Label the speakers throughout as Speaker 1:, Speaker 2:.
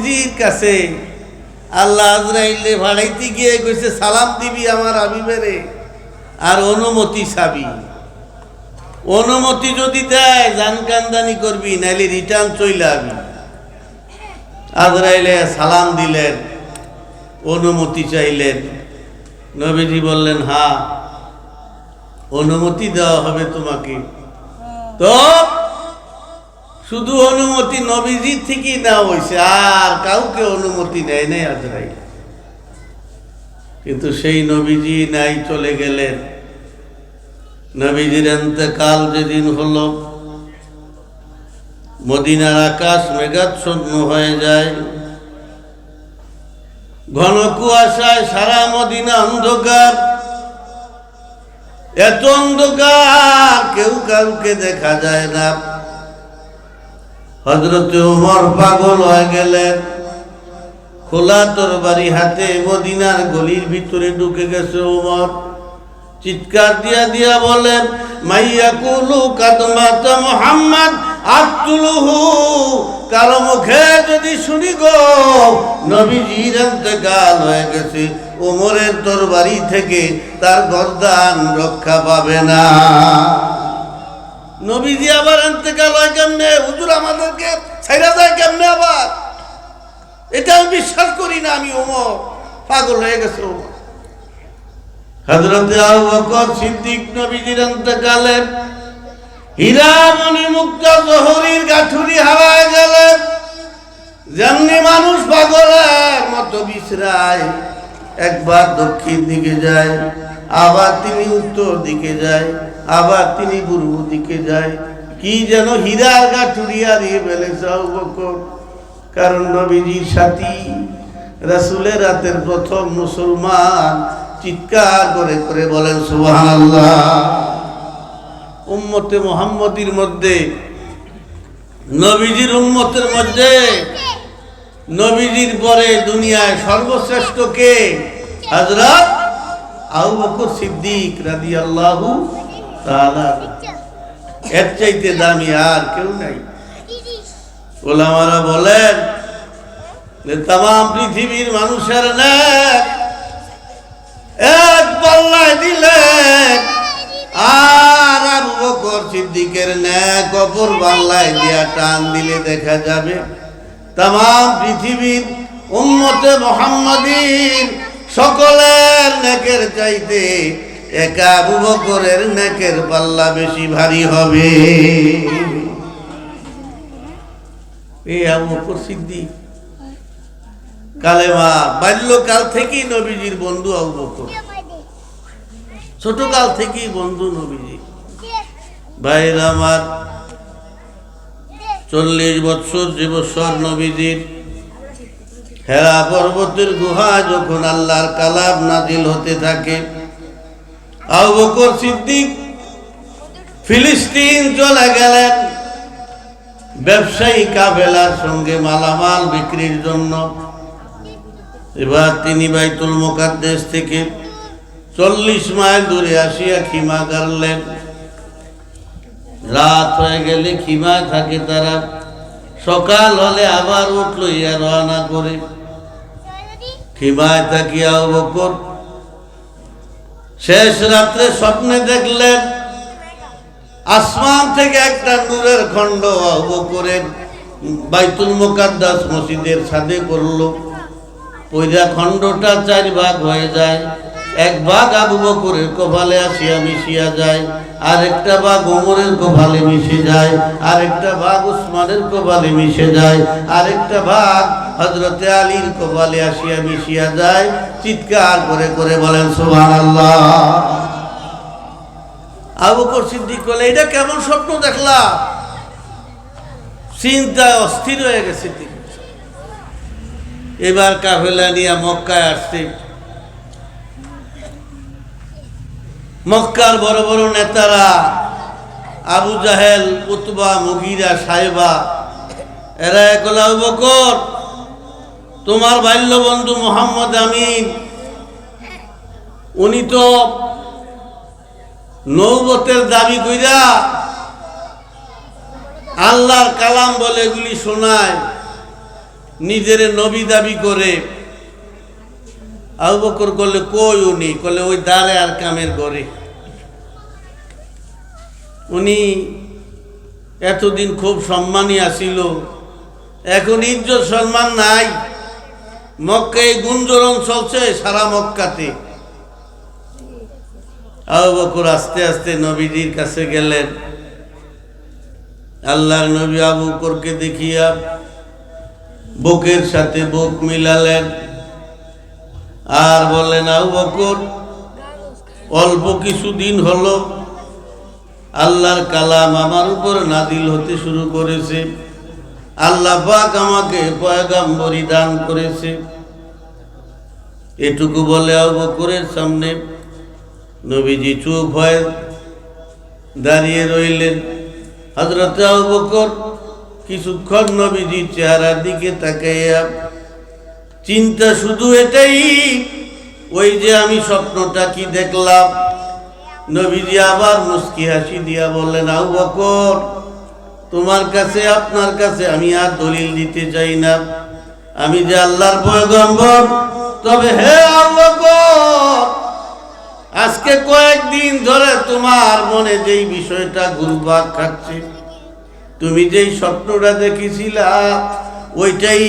Speaker 1: নবীজির কাছে আল্লাহ আজরাইলে ভাড়াইতে গিয়ে কইছে সালাম দিবি আমার হাবিবেরে আর অনুমতি চাবি। অনুমতি যদি দেয় জানকান্দানি করবি, নাইলে রিটার্ন চইলে আবি। আজরাইলে সালাম দিলেন, অনুমতি চাইলেন। নবীজি বললেন হ্যাঁ, অনুমতি দেওয়া হবে তোমাকে। তো শুধু অনুমতি নবীজির থেকেই নেওয়া হয়েছে, আর কাউকে অনুমতি নেয় নাই আজরাইল। কিন্তু সেই নবীজি নাই, চলে গেলেন। নবীজির ইন্তেকাল যেদিন হলো, মদিনার আকাশ মেঘাচ্ছন্ন হয়ে যায়, ঘন কুয়াশায় সারা মদিনা অন্ধকার। এত অন্ধকার কেউ কাউকে দেখা যায় না। হযরত ওমর পাগল হয়ে গেলেন, খোলা তরবারি হাতে মদিনার গলির ভিতরে ঢুকে গেছে ওমর। চিৎকার দিয়া দিয়া বলেন, মাইয়াকুলু কাদমাতা মুহাম্মদ আক্তুলুহু। কারো মুখে যদি শুনি গো নবীজির ইন্তেকাল হয়ে গেছে, ওমরের তরবারি থেকে তার গর্দান রক্ষা পাবে না। নবীজি আবার ইন্তেকাল হয় কেমনে? হুজুর আমাদেরকে ছাইরা যায় কেমনে আবার? এটা আমি বিশ্বাস করি না। আমি ওমর পাগল হয়ে গেছে। ওমর হযরত আবু বকর সিদ্দিক নবীজির ইন্তেকালে হীরা মণি মুক্তা জহরির গাঠুরি হারায় গেলেন। যেমনি মানুষ পাগলের মতো বিছরায়, একবার দক্ষিণ দিকে যায়, আবার তিনি উত্তর দিকে যায়, আবার তিনি পূর্ব দিকে যায়। কি যেন হীরার গাঠুরি হারিয়ে ফেলেছে আবু বকর। কারণ নবীজির সাথী, রাসূলের রাতের প্রথম মুসলমান। চিৎকার করে করে বলেন সুবহানাল্লাহ। উম্মতে মুহাম্মদীর মধ্যে, নবীজির উম্মতের মধ্যে নবীজির পরে দুনিয়ায় সর্বশ্রেষ্ঠ কে? হযরত আবু বকর সিদ্দিক রাদিয়াল্লাহু তাআলা। এর চাইতে দামি আর কেউ নাই। ওলামারা বলেন যে তাম পৃথিবীর মানুষের নেক এক পাল্লায় দিলেন, আর আবু বকর সিদ্দিকের নেক অপর পাল্লায় দিয়া টান দিলে দেখা যাবে তাম পৃথিবীর উম্মতে মুহাম্মাদীর সকলের নেকের চাইতে একা আবু বকরের নেকের পাল্লা বেশি ভারী হবে। এই আবু বকর সিদ্দিক কালেমা বাল্যকাল থেকেই নবীজির বন্ধু। আবু বকর ছোটকাল থেকেই বন্ধু নবীজি। ভাইরা আমার, 40 বছর যে বছর নবীজির হেরা পর্বতের গুহা যখন আল্লাহর কালাম নাজিল হতে থাকে, আবু বকর সিদ্দিক ফিলিস্তিন চলে গেলেন ব্যবসায়ী কাফেলার সঙ্গে মালামাল বিক্রির জন্য। এবার তিনি বাইতুল মুকাদ্দাস থেকে 40 মাইল দূরে আসিয়া খিমা গাড়লেন। রাত হয়ে গেলে খিমায় থাকে তারা, সকাল হলে আবার উট লইয়া রওনা করে। খিমায় থাকিয়া আবু বকর শেষ রাত্রে স্বপ্নে দেখলেন আসমান থেকে একটা নূরের খণ্ড আবু বকরের বাইতুল মুকাদ্দাস মসজিদের ছাদে পড়ল। পয়দা খণ্ডটা 4 ভাগ হয়ে যায়। এক ভাগ আবু বকরের কপালে আসিয়া মিশিয়া যায়, আরেকটা ভাগ ওমরের কপালে মিশে যায়, আরেকটা ভাগ উসমানের কপালে মিশে যায়, আরেকটা ভাগ হযরত আলীর কপালে আসিয়া মিশিয়া যায়। চিৎকার করে করে বলেন সুবহানাল্লাহ। আবু বকর সিদ্দিক বলে, এটা কেমন স্বপ্ন দেখলাম? চিন্তায় অস্থির হয়ে গেছে তিনি। এবার কাফেলা নিয়ে মক্কায় আসছে। মক্কার বড় বড় নেতারা আবু জাহেল, উতবা, মুগিরা, সাইবা, এরা একলা আবু বকর তোমার বাল্য বন্ধু মোহাম্মদ আমিন, উনি তো নবুয়তের দাবি কইরা আল্লাহর কালাম বলে এগুলি শোনায়, নিজের নবী দাবি করে। আবু বকর বললে কই উনি? বলে ওই দাঁড়ে আর কামের ঘরে। উনি এতদিন খুব সম্মানী আসিল, এখন ইজ্জত সম্মান নাই। মক্কায় গুঞ্জরণ চলছে সারা মক্কাতে। আবু বকর আস্তে আস্তে নবীজির কাছে গেলেন। আল্লাহর নবী আবু বকরকে দেখিয়া বুকের সাথে বুক মিলালেন আর বললেন, আবু বকর, অল্প কিছুদিন হলো আল্লাহর কালাম আমার উপর নাজিল হতে শুরু করেছে। আল্লাহ পাক আমাকে পয়গাম্বরী দান করেছে। এটুকু বলে আবু বকরের সামনে নবীজি চুপ হয়ে দাঁড়িয়ে রইলেন। হযরত আবু বকর কিছুক্ষণ নবীজির চেহারার দিকে তাকাইয়া চিন্তা শুধু এটাই, ওই যে আমি স্বপ্নটা কি দেখলাম। নবীজি আবার মুস্কি হাসি দিয়া বললেন, আবু বকর, তোমার কাছে আপনার কাছে আমি আর দলিল দিতে চাই না, আমি যে আল্লাহর পয়গম্বর। তবে হে আবু বকর, আজকে কয়েকদিন ধরে তোমার মনে যেই বিষয়টা ঘুরপাক খাচ্ছে, তুমি যেই স্বপ্নটা দেখেছিলা, ওইটাই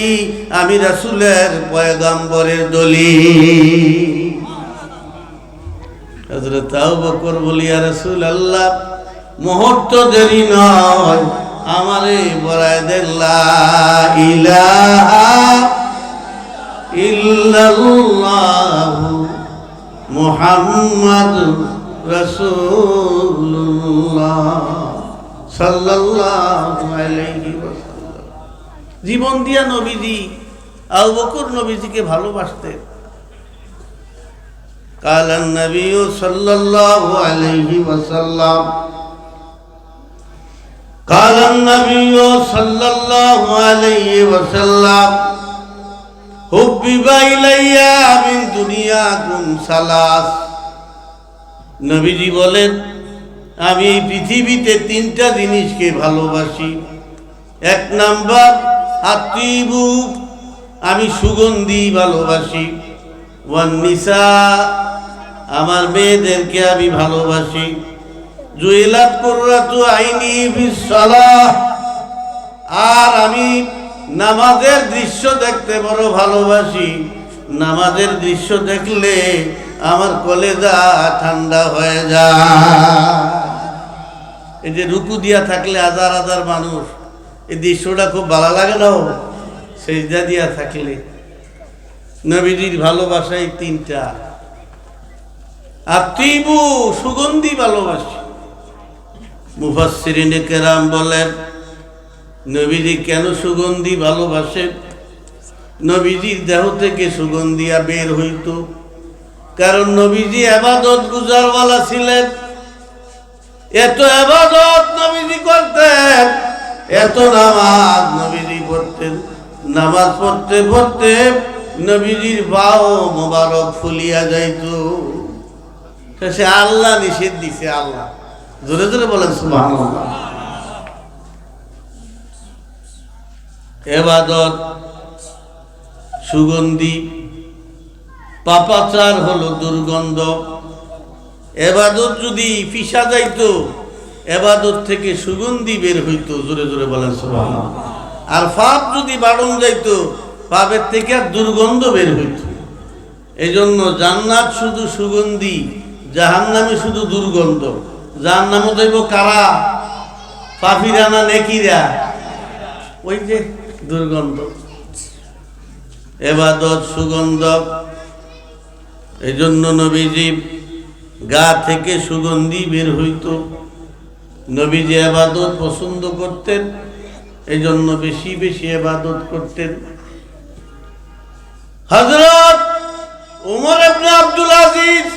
Speaker 1: আমি রাসূলের পয়গম্বরের দলিল। হযরত আবু বকর বলি, ইয়া রাসূলুল্লাহ, মুহূর্ত দেরি নয়, আমারে বলায় দেন লা ইলাহা ইল্লাল্লাহু মুহাম্মাদুর রাসূলুল্লাহ সাল্লাল্লাহু আলাইহি ওয়াসাল্লাম। জীবন দিয়া নবীজি আবু বকর নবীজিকে ভালোবাসতেন। قال النبي صلى الله عليه وسلم قال النبي صلى الله عليه وسلم حبب إلي من دنياكم ثلاث। নবীজি বলেন, আমি পৃথিবীতে তিনটা জিনিসকে ভালোবাসি। এক নাম্বার আতিবু, আমি সুগন্ধি ভালোবাসি। ওয়ান নিসা, আমার মেয়েদেরকে আমি ভালোবাসি। জুইলাত কুররাতু আইনি ফিস সালাহ, আর আমি নামাজের দৃশ্য দেখতে বড় ভালোবাসি। নামাজের দৃশ্য দেখলে আমার কলেজা ঠান্ডা হয়ে যায়। এই যে রুকু দিয়া থাকলে হাজার হাজার মানুষ, এই দৃশ্যটা খুব ভালো লাগে না? সেজদা দিয়া থাকলে। নবীজির ভালোবাসা এই তিনটা। আতিবু, সুগন্ধি ভালোবাসি। মুফাসসিরিনে কেরাম বলেন, নবীজি কেন সুগন্ধি ভালোবাসেন? নবীজির দেহ থেকে সুগন্ধিয়া বের হইত, কারণ নবীজি ইবাদত গুজারওয়ালা ছিলেন। এত ইবাদত নবীজি করতেন, এত নামাজ নবীজি পড়তেন। নামাজ পড়তে পড়তে নবীজির বাও মোবারক ফুলিয়া যাইত। সে আল্লাহ নিষেধ দিছে। আল্লাহ, জোরে জোরে বলেন সুবহানাল্লাহ। ইবাদত সুগন্ধি, পাপাচার হলো দুর্গন্ধ। ইবাদত যদি পিছা যাইতো, ইবাদত থেকে সুগন্ধি বের হইতো। জোরে জোরে বলেন সুবহানাল্লাহ। আর পাপ যদি বাড়ন যাইতো, পাপের থেকে আর দুর্গন্ধ বের হইত। এই জন্য জান্নাত শুধু সুগন্ধি, জাহান্নামে শুধু দুর্গন্ধ। জাহান্নামে যাইব কারা? পাপীরা না নেকিরা? ওই যে দুর্গন্ধ। ইবাদত সুগন্ধ। এই জন্য নবীজি গা থেকে সুগন্ধি বের হইত। নবীজি ইবাদত পছন্দ করতেন, এই জন্য বেশি বেশি ইবাদত করতেন। হযরত ওমর ইবনে আব্দুল আজিজ,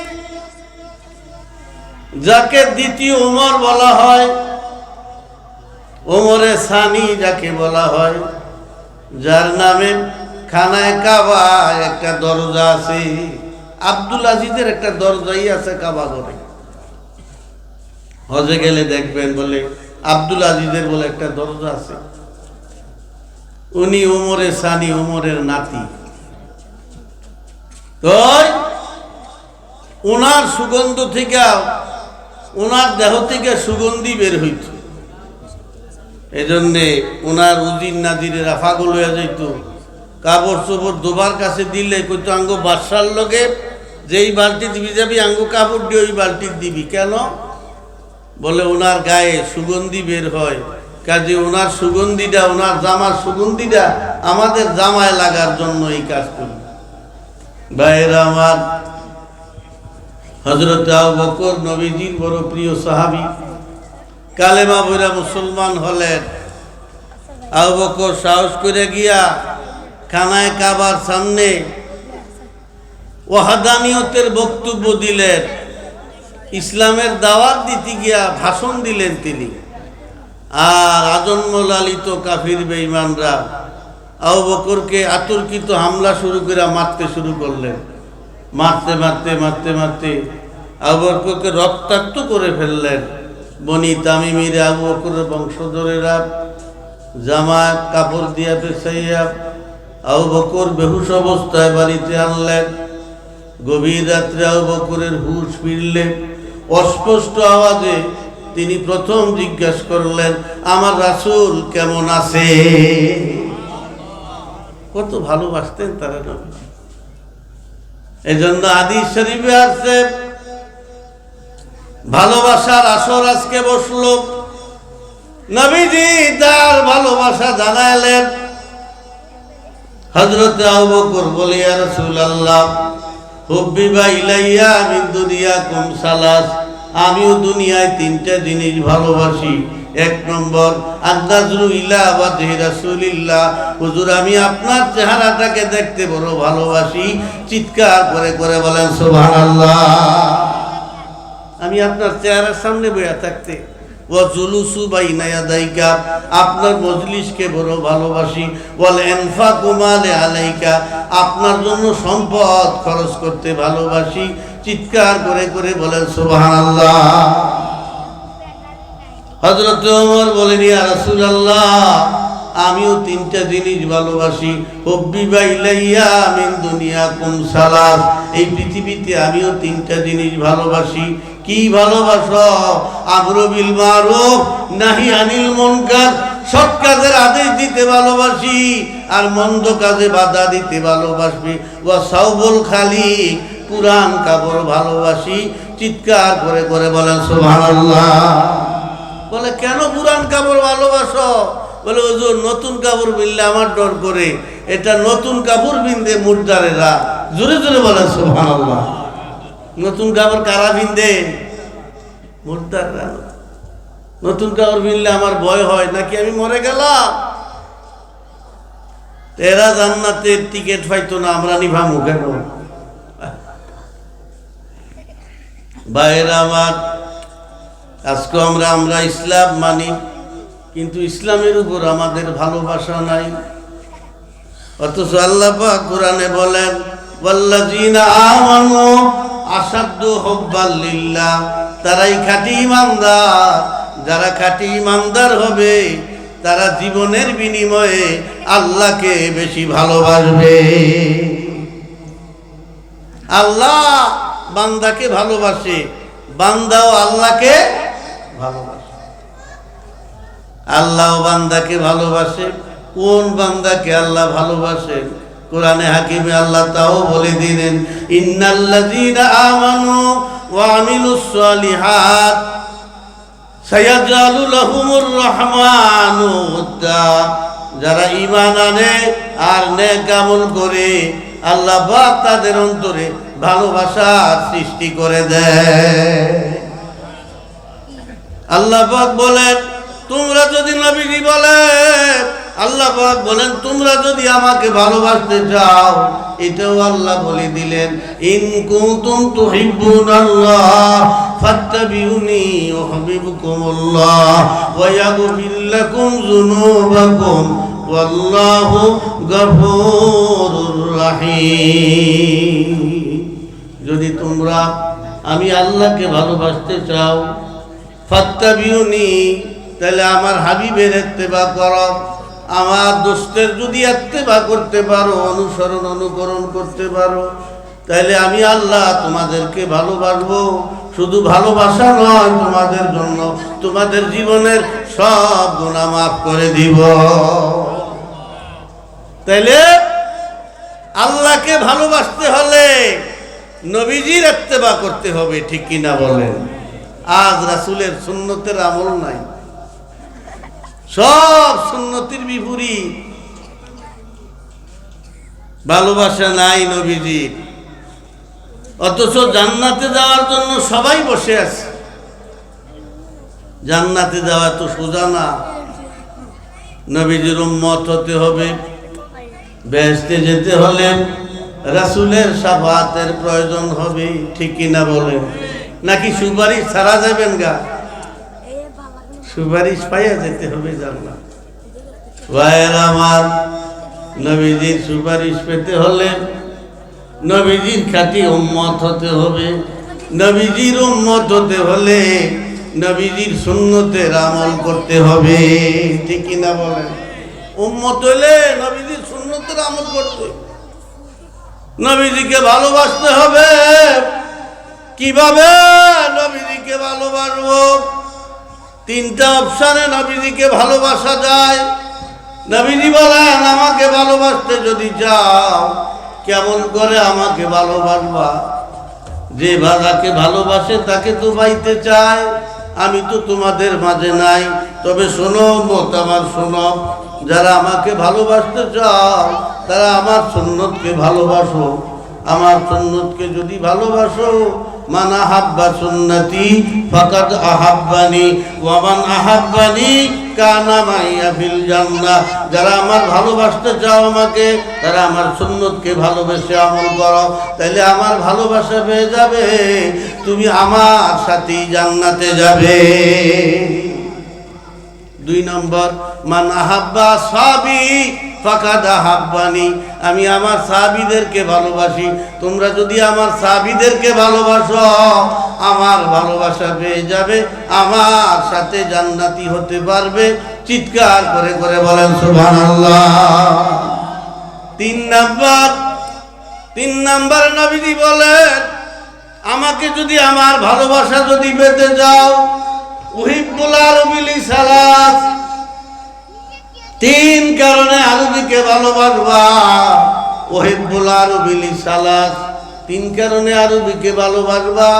Speaker 1: যাকে দ্বিতীয় ওমর বলা হয়, ওমরে সানি যাকে বলা হয়, যার নামে খানায় কাবা একটা দরজা আছে। আব্দুল আজিজের একটা দরজাই আছে কাবা ঘরে। হজে গেলে দেখবেন বলে আব্দুল আজিজের বলে একটা দরজা আছে। উনি ওমরে সানি, ওমরের নাতি। তো ওনার সুগন্ধ থেকে, ওনার দেহ থেকে সুগন্ধি বের হইত। এজন্যে ওনার উজির নাজিরেরা পাগল হয়ে যাইত। কাপড় চোপড় দোবার কাছে দিলে কইতো আঙ্গো বাদশার লগে যেই বালতি দিবি যাবি আঙ্গো কাপড় দিয়ে ওই বালতি দিবি। কেন? বলে ওনার গায়ে সুগন্ধি বের হয়, কাজে ওনার সুগন্ধিটা, ওনার জামার সুগন্ধিটা আমাদের জামায় লাগার জন্য এই কাজ করি। ভাইয়েরা আমার, হযরত আবু বকর নবীজির বড় প্রিয় সাহাবী, কালেমা পড়া মুসলমান হলেন। আবু বকর সাহস করে গিয়া খানায় কাবার সামনে ওয়াহদানিয়তের বক্তব্য দিলেন, ইসলামের দাওয়াত দিতে গিয়া ভাষণ দিলেন তিনি। আর আজন্ম লালিত কাফির বেঈমানরা আবু বকরকে আতর্কিত হামলা শুরু করে মারতে শুরু করলেন। মারতে মারতে মারতে মারতে আবু বকরকে রক্তাক্ত করে ফেললেন। বনি তামিমের আবু বকরের বংশধরেরা জামা কাপড় দিয়া পেছাইয়া আবু বকর বেহুশ অবস্থায় বাড়িতে আনলেন। গভীর রাত্রে আবু বকরের হুঁশ ফিরলে অস্পষ্ট আওয়াজে তিনি প্রথম জিজ্ঞাসা করলেন, আমার রাসূল কেমন আছে? কত ভালোবাসতেন তারা নবী। এজন্য হাদিস শরীফে আছে, ভালোবাসার আসর আজকে বসলো। নবীজি তার ভালোবাসা জানাইলেন। হযরত আবু বকর বলে, ইয়া রাসূলুল্লাহ, হুব্বিবা ইলাইয়া মিন দুনিয়াকুম সালাস, আমিও দুনিয়ায় তিনটা জিনিস ভালোবাসি। এক নম্বর, আন-নাজরু ইলা ওয়াজহি রাসূলিল্লাহ, হুজুর আমি আপনার চেহারাটাকে দেখতে বড় ভালোবাসি। চিৎকার করে করে বলেন সুবহানাল্লাহ। আমি আপনার চেহারার সামনে বইয়া থাকতে, ওয়া জুলুসু বাইনা ইয়াদাইকা, আপনার মজলিসকে বড় ভালোবাসি। ওয়াল ইনফাকু মালি আলাইকা, আপনার জন্য সম্পদ খরচ করতে ভালোবাসি। চিৎকার করে করে বলেন সুবহানাল্লাহ। হযরত ওমর বলেন, ইয়া রাসূলুল্লাহ, আমিও তিনটা জিনিস ভালোবাসি। হুব্বিবা ইলাইয়া মিন দুনিয়াকুম সালাস, এই পৃথিবীতে আমিও তিনটা জিনিস ভালোবাসি। কি ভালোবাসো? আমরু বিল মারুফ নাহি আনিল মুনকার, সৎ কাজের আদেশ দিতে ভালোবাসি আর মন্দ কাজে বাধা দিতে ভালোবাসি। ওয়া সাওবুল খালি, পুরান কাপড় ভালোবাসি। চিৎকার করে করে বলেন সুবহানাল্লাহ। বলে কেন পুরান কাপড় ভালোবাসো? বলে হুজুর নতুন কাপড় বিনলে আমার ডর করে, এটা নতুন কাপড় বিনতে মুর্দারেরা। জোরে জোরে বলেন সুবহানাল্লাহ। নতুন কাপড় কারা বিনতে? মুর্দাররা। নতুন কাপড় বিনলে আমার ভয় হয় নাকি আমি মরে গেলাম। এরা জান্নাতের টিকিট পাইতো না, আমরা নিভামু কেন? ভাইয়েরা আমার, আজকে আমরা ইসলাম মানি, কিন্তু ইসলামের উপর আমাদের ভালোবাসা নাই। অথচ আল্লাহ পাক কোরআনে বলেন, ওয়াল্লাযীনা আমানু আশাদ্দু হুব্বাল লিল্লাহ, তারাই খাঁটি ঈমানদার। যারা খাঁটি ঈমানদার হবে তারা জীবনের বিনিময়ে আল্লাহকে বেশি ভালোবাসবে। আল্লাহ বান্দাকে ভালোবাসে, বান্দাও আল্লাহকে ভালোবাসে। আল্লাহ বান্দাকে ভালোবাসে। কোন বান্দাকে আল্লাহ ভালোবাসেন? কোরআনে হাকিমে আল্লাহ তাও বলে দিলেন, ইন্নাল্লাযীনা আমানু ওয়া আমিলুস সালিহাত সায়াজআলু লাহুমুর রাহমানু উদ্দা, যারা ঈমান আনে আর নেক আমল করে আল্লাহ পাক তাদের অন্তরে ভালোবাসার সৃষ্টি করে দেয়। আল্লাহ পাক বলেন, তোমরা যদি, নবীজি বলেন, আল্লাহ পাক বলেন তোমরা যদি আমাকে ভালোবাসতে চাও, এটাও আল্লাহ বলে দিলেন, ইন কুনতুম তুহিব্বুনাল্লাহ ফাত্তাবিউনি ইউহিব্বুকুমুল্লাহ ওয়া ইয়াগফির লাকুম যুনুবাকুম ওয়াল্লাহু গফুরুর রহিম। যদি তোমরা আমি আল্লাহকে ভালোবাসতে চাও, ফাত্তাবিউনি, তাহলে আমার হাবিবের ইত্তেবা করো। আমার দোস্তের যদি ইত্তেবা করতে পারো, অনুসরণ অনুকরণ করতে পারো, তাইলে আমি আল্লাহ তোমাদেরকে ভালোবাসবো। শুধু ভালোবাসা নয়, তোমাদের জন্য তোমাদের জীবনের সব গুনাহ মাফ করে দিব। তাইলে আল্লাহকে ভালোবাসতে হলে নবীজির ইত্তেবা করতে হবে, ঠিক কিনা বলেন? আজ রাসূলের সুন্নতের আমল নাই, সব সুন্নতির বিপরীত। ভালোবাসা নাই নবীজির, অথচ জান্নাতে যাওয়ার জন্য সবাই বসে আছে। জান্নাতে যাওয়া তো সোজা না, নবীজির উম্মত হতে হবে। বেহেশতে যেতে হলে রাসূলের শাফাআতের প্রয়োজন হবে, ঠিক কিনা বলেন? নাকি সুপারিশ ছাড়া যাবেন গা? সুপারিশ পাইয়া যেতে হবে জান্নাত। ভাইয়েরা আমার, নবীজির সুপারিশ পেতে হলে নবীজির খাঁটি উম্মত হতে হবে। নবীজির উম্মত হতে হলে নবীজির সুন্নতের আমল করতে হবে, ঠিক কিনা বলেন? উম্মত হলে নবীজির সুন্নতের আমল করতে, নবীজিকে ভালোবাসতে হবে। কিভাবে নবীজিকে ভালোবাসবো? তিনটা অপশনে নবীজিকে ভালোবাসা যায়। নবীজি বলেন, আমাকে ভালোবাসতে যদি চাও, কেমন করে আমাকে ভালোবাসবা? যে যাকে ভালোবাসে তাকে তো পাইতে চায়। আমি তো তোমাদের মাঝে নাই, তবে শোনো মত আমার, শোনো, যারা আমাকে ভালোবাসতে চাও তারা আমার সুন্নতকে ভালোবাসো। আমার সুন্নতকে যদি ভালোবাসো, মান আহাব্বা সুন্নতি ফাকাদ আহাব্বানি ওয়া মান আহাব্বানি কানা মাইয়া ফিল জান্নাহ। যারা আমার ভালোবাসতে চাও আমাকে, তারা আমার সুন্নতকে ভালোবেসে আমল করো, তাইলে আমার ভালোবাসা পেয়ে যাবে, তুমি আমার সাথেই জান্নাতে যাবে। 2 নম্বর, মান আহাব্বা সাহাবী ফাকাদ আহাব্বানি। আমি আমার সাহাবীদেরকে ভালোবাসি। তোমরা যদি আমার সাহাবীদেরকে ভালোবাসো, আমার ভালোবাসা পেয়ে যাবে, আমার সাথে জান্নাতি হতে পারবে। চিৎকার করে করে বলেন সুবহানাল্লাহ। 3 নাম্বার নবীজি বলেন, আমাকে যদি আমার ভালোবাসা যদি পেতে যাও, উহিব্বুল আরবি লিসালাস, 3 কারণে আরবিকে ভালোবাসবা। উহিব্বুল আরবি লিসালাস, 3 কারণে আরবিকে ভালোবাসবা।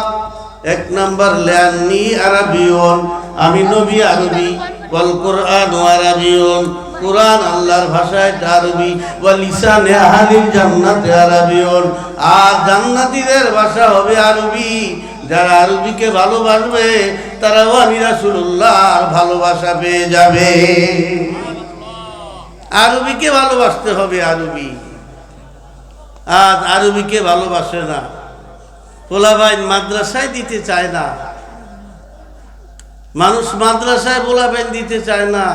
Speaker 1: 1 নাম্বার, লিআন্নী আরাবিয়ুন, আমি নবী আরবি, ওয়াল কুরআন আরাবিয়ুন, কুরআন আল্লাহর ভাষা, এটা আরবি, ওয়া লিসানে আহলিল জান্নাতি আরাবিয়ুন, আর জান্নাতীদের ভাষা হবে আরবি। যারা আরবিকে ভালোবাসবে তারাও আমি রাসূলুল্লাহর ভালোবাসা পেয়ে যাবে। আরবিকে ভালোবাসতে হবে, আরবি। আজ আরবিকে ভালোবাসে না, পোলাপাইন মাদ্রাসায় দিতে চায় না, মানুষ মাদ্রাসায় পোলাপাইন দিতে চায় না।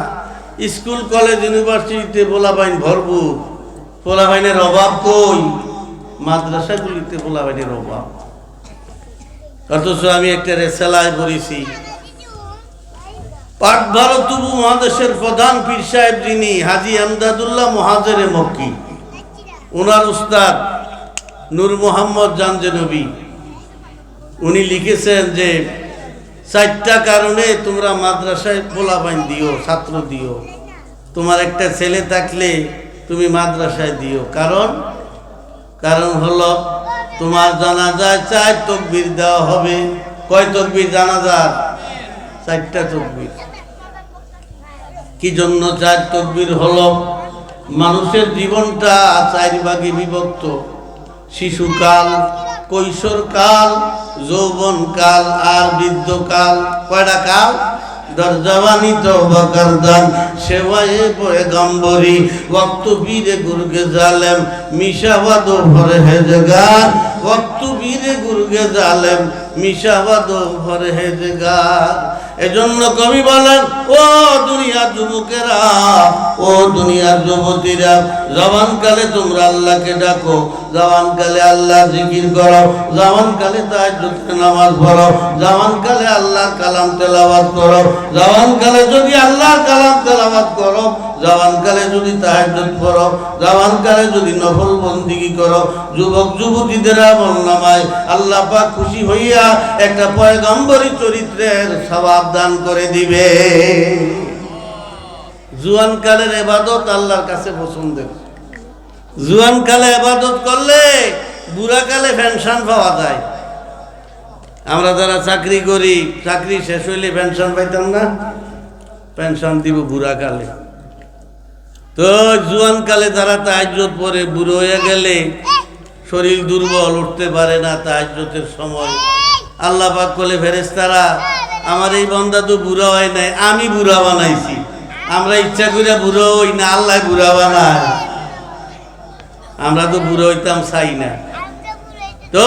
Speaker 1: স্কুল কলেজ ইউনিভার্সিটিতে পোলাপাইন ভরপুর, পোলাপাইনের অভাব কই? মাদ্রাসাগুলিতে পোলাপাইনের অভাব। অথচ আমি একটা রেসালায় পড়েছি, পাক ভারত উপমহাদেশের প্রধান পীর সাহেব যিনি হাজী আমদাদুল্লাহ মুহাজিরে মক্কি, ওনার উস্তাদ নূর মোহাম্মদ জানজনবী, উনি লিখেছেন যে 4টা কারণে তোমরা মাদ্রাসায় পোলাপাইন দিও, ছাত্র দিও। তোমার একটা ছেলে থাকলে তুমি মাদ্রাসায় দিও। কারণ হলো, তোমার জানাজায় 4 তাকবীর দেওয়া হবে। কয় তাকবীর জানাজার? 4টা তাকবীর। কি জন্য 4 তাকবীর হলো? মানুষের জীবনটা 4 ভাগে বিভক্ত। শিশুকাল, কৈশোরকাল, যৌবনকাল আর বৃদ্ধকাল। কয়টা কাল? দরজাওয়ানি তওবা করদান, সেওয়ায়ে পয়গম্বরি, ওয়াক্ত বীরে গুরগে জালেম, মিশাওয়াদ পরহেজগার, ওয়াক্ত বীরে গুরগে জালেম, মিশাওয়াদ পরহেজগার। এজন্য কবি বলেন, ও দুনিয়ার যুবকেরা, ও দুনিয়ার যুবতীরা, জওয়ানকালে তোমরা আল্লাহকে ডাকো, জওয়ানকালে আল্লাহ জিকির করো, জওয়ানকালে তাহাজ্জুদের নামাজ পড়ো, জওয়ানকালে আল্লাহর কালাম তেলাওয়াত করো, জওয়ানকালে যদি আল্লাহর কালাম তেলাওয়াত করো, জওয়ানকালে যদি তাহাজ্জুদ পড়ো, জওয়ানকালে যদি নফল বন্দেগী করো, যুবক যুবতীদের আমলনামায় আল্লাহ পাক খুশি হইয়া একটা পয়গম্বরী চরিত্রের সওয়াব দান করে দিবে। জুয়ানকালের ইবাদত আল্লাহর কাছে পছন্দের। জুয়ানকালে ইবাদত করলে বুড়াকালে পেনশন পাওয়া যায়। আমরা যারা চাকরি করি, চাকরি শেষ হইলে পেনশন পাইতাম না, পেনশন দিব বুড়াকালে। তো জুয়ানকালে যারা তাহাজ্জুদ পড়ে, বুড়ো হয়ে গেলে শরীর দুর্বল, উঠতে পারে না তাহাজ্জুদের সময়, আল্লাহ পাক বলে, ফেরেশতারা, আমার এই বান্দা তো বুড়া হয় নাই, আমি বুড়া বানাইছি। আমরা ইচ্ছা করে বুড়ো হই না, আল্লাহ বুড়া বানায়। আমরা তো বুড়ো হইতাম চাই না। তো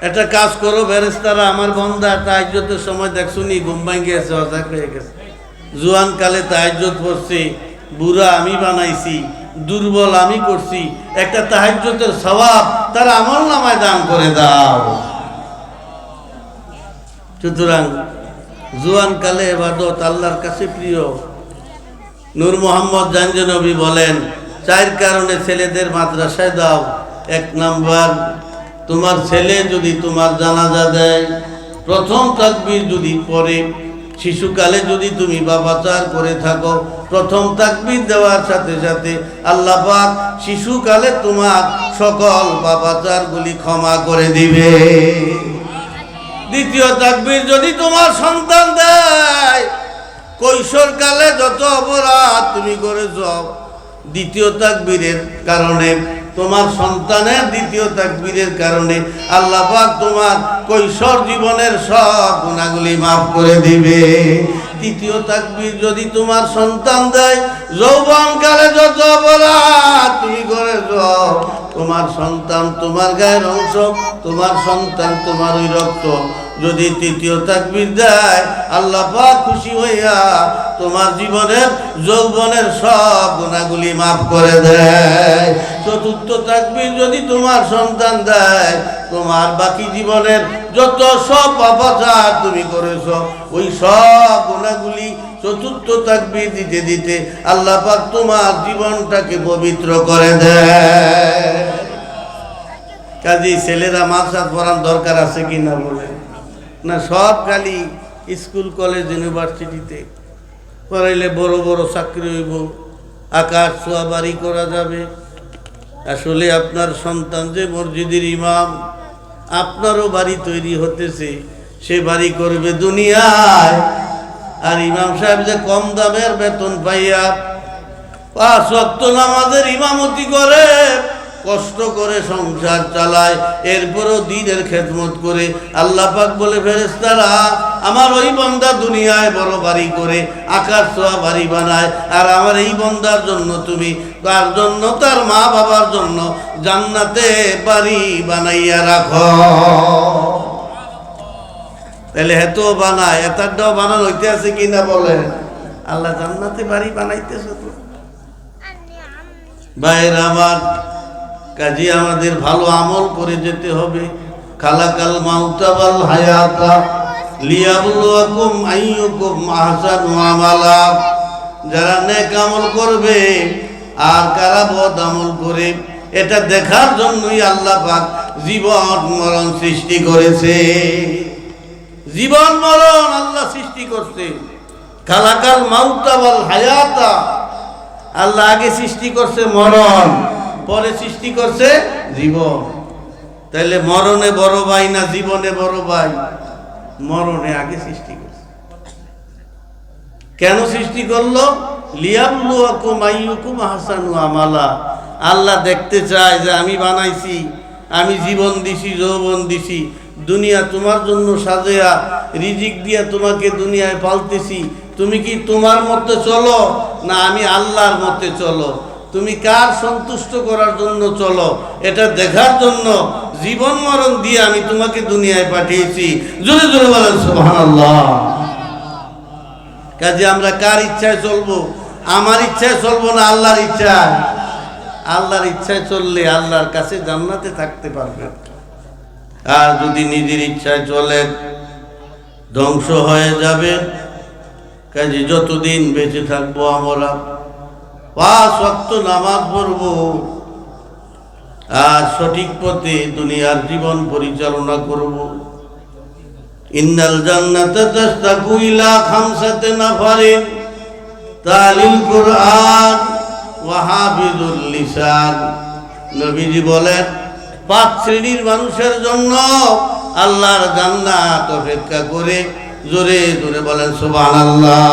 Speaker 1: একটা কাজ করো ফেরেশতারা, আমার বান্দা তাহাজ্জুদের সময় দেখছো নি ঘুম ভাঙে গেছে, অজাগ হয়ে গেছে, জুয়ান কালে তাহাজ্জুদ পড়ছে, বুড়া আমি বানাইছি, দুর্বল আমি করছি, একটা তাহাজ্জুদের সওয়াব তার আমলনামায় দান করে দাও। সুতরাং জুয়ান কালে ইবাদত আল্লাহর কাছে প্রিয়। নূর মোহাম্মদ জানজে নবী বলেন, 4 কারণে ছেলেদের মাদ্রাসায় দাও। 1 নাম্বার, তোমার ছেলে যদি তোমার জানাজা দেয়, প্রথম তাকবীর যদি পড়ে, শিশুকালে যদি তুমি বাবাচার করে থাকো, প্রথম তাকবীর দেওয়ার সাথে সাথে আল্লাহ পাক শিশুকালে তোমার সকল বাবাচারগুলি ক্ষমা করে দিবে। দ্বিতীয় তাকবীর যদি তোমার সন্তান দেয়, কৈশোরকালে যত অপরাধ তুমি করেছ, দ্বিতীয় তাকবীরের কারণে, তোমার সন্তানের দ্বিতীয় তাকবীরের কারণে আল্লাহ পাক তোমার কৈশোর জীবনের সব গুনাহগুলি মাফ করে দিবে। তৃতীয় তাকবীর যদি তোমার সন্তান দেয়, যৌবনকালে যত অপরাধ তুমি করেছ, তোমার সন্তান তোমার গায়ের অংশ, তোমার সন্তান তোমার ওই রক্ত, যদি তৃতীয় তাকবীর দেয়, আল্লাহ পাক খুশি হইয়া তোমার জীবনের যৌবনের সব গুনাহগুলি মাফ করে দেয়। চতুর্থ তাকবীর যদি তোমার সন্তান দেয়, তোমার বাকি জীবনের যত সব পাপাচার তুমি করেছ, ওই সব গুনাহগুলি চতুর্থ তাকবীর দিতে দিতে আল্লাহ পাক তোমার জীবনটাকে পবিত্র করে দেয়। কাজেই ছেলেরা মাদ্রাসা পড়ার দরকার আছে কিনা বলে না, সব খালি স্কুল কলেজ ইউনিভার্সিটিতে পড়াইলে বড় বড় চাকরি হইব, আকাশ ছোঁয়া বাড়ি করা যাবে। আসলে আপনার সন্তান যে মসজিদের ইমাম, আপনারও বাড়ি তৈরি হতেছে, সে বাড়ি করবে দুনিয়ায়। আর ইমাম সাহেব যে কম দামের বেতন পাইয়া 5 ওয়াক্ত নামাজের ইমামতি করে, কষ্ট করে সংসার চালায়, এরপরও দ্বীনের খেদমত করে, আল্লাহ পাক বলে, ফেরেশতারা, আমার ওই বান্দা দুনিয়ায় বড় বাড়ি করে আকাশ ছোঁয়া বাড়ি বানায়, আর আমার এই বান্দার জন্য তুমি তার জন্য, তার মা বাবার জন্য জান্নাতে বাড়ি বানাইয়া রাখো। তাহলে হেতো বানায়, এটারটাও বানানো হইতে আছে কিনা বলেন? আল্লাহ জান্নাতে বাড়ি বানাইতেছে তো। ভাইয়ের আমার, কাজে আমাদের ভালো আমল করে যেতে হবে। খালাকাল মাউতা ওয়াল হায়াতা লিয়াবলুয়াকুম আইয়ুকুম আহসানু আমালা। যারা নেক আমল করবে আর কারা বদ আমল করে, এটা দেখার জন্যই আল্লাহ পাক জীবন মরণ সৃষ্টি করেছে। জীবন মরণ আল্লাহ সৃষ্টি করছে। খালাকাল মাউতা ওয়াল হায়াতা, আল্লাহ আগে সৃষ্টি করছে মরণ, পরে সৃষ্টি করছে জীবন। তাইলে মরণে বড় ভাই না জীবনে বড় ভাই? মরণে আগে সৃষ্টি করছে। কেন সৃষ্টি করলো? লিয়াবলুয়াকুম আইয়ুকুম আহসানু আমালা। আল্লাহ দেখতে চায় যে আমি বানাইছি, আমি জীবন দিছি, যৌবন দিছি, দুনিয়া তোমার জন্য সাজিয়া রিজিক দিয়া তোমাকে দুনিয়ায় পালতেছি, তুমি কি তোমার মতে চলো না আমি আল্লাহর মতে চলো? তুমি কার সন্তুষ্ট করার জন্য চলো এটা দেখার জন্য জীবন মরণ দিয়ে আমি তোমাকে দুনিয়ায় পাঠিয়েছি। জোরে জোরে বলেন সুবহানাল্লাহ। কাজে আমরা কার ইচ্ছায় চলবো? আমার ইচ্ছায় চলবো না আল্লাহর ইচ্ছায়? আল্লাহর ইচ্ছায় চললে আল্লাহর কাছে জান্নাতে থাকতে পারবে। আর যদি নিজের ইচ্ছায় চলেন ধ্বংস হয়ে যাবে। কাজে যতদিন বেঁচে থাকবো আমরা 5 ওয়াক্ত নামাজ পড়বো আর সঠিক পথে দুনিয়ার জীবন পরিচালনা করব। ইন্নাল জান্নাতা তাস্তাকু ইলা 5 নাফারিন তালিল কুরআন ওয়া হাফিজুল লিসান। নবীজি বলেন 5 শ্রেণীর মানুষের জন্য আল্লাহর জান্নাত অপেক্ষা করে। জোরে জোরে বলেন সুবহানাল্লাহ।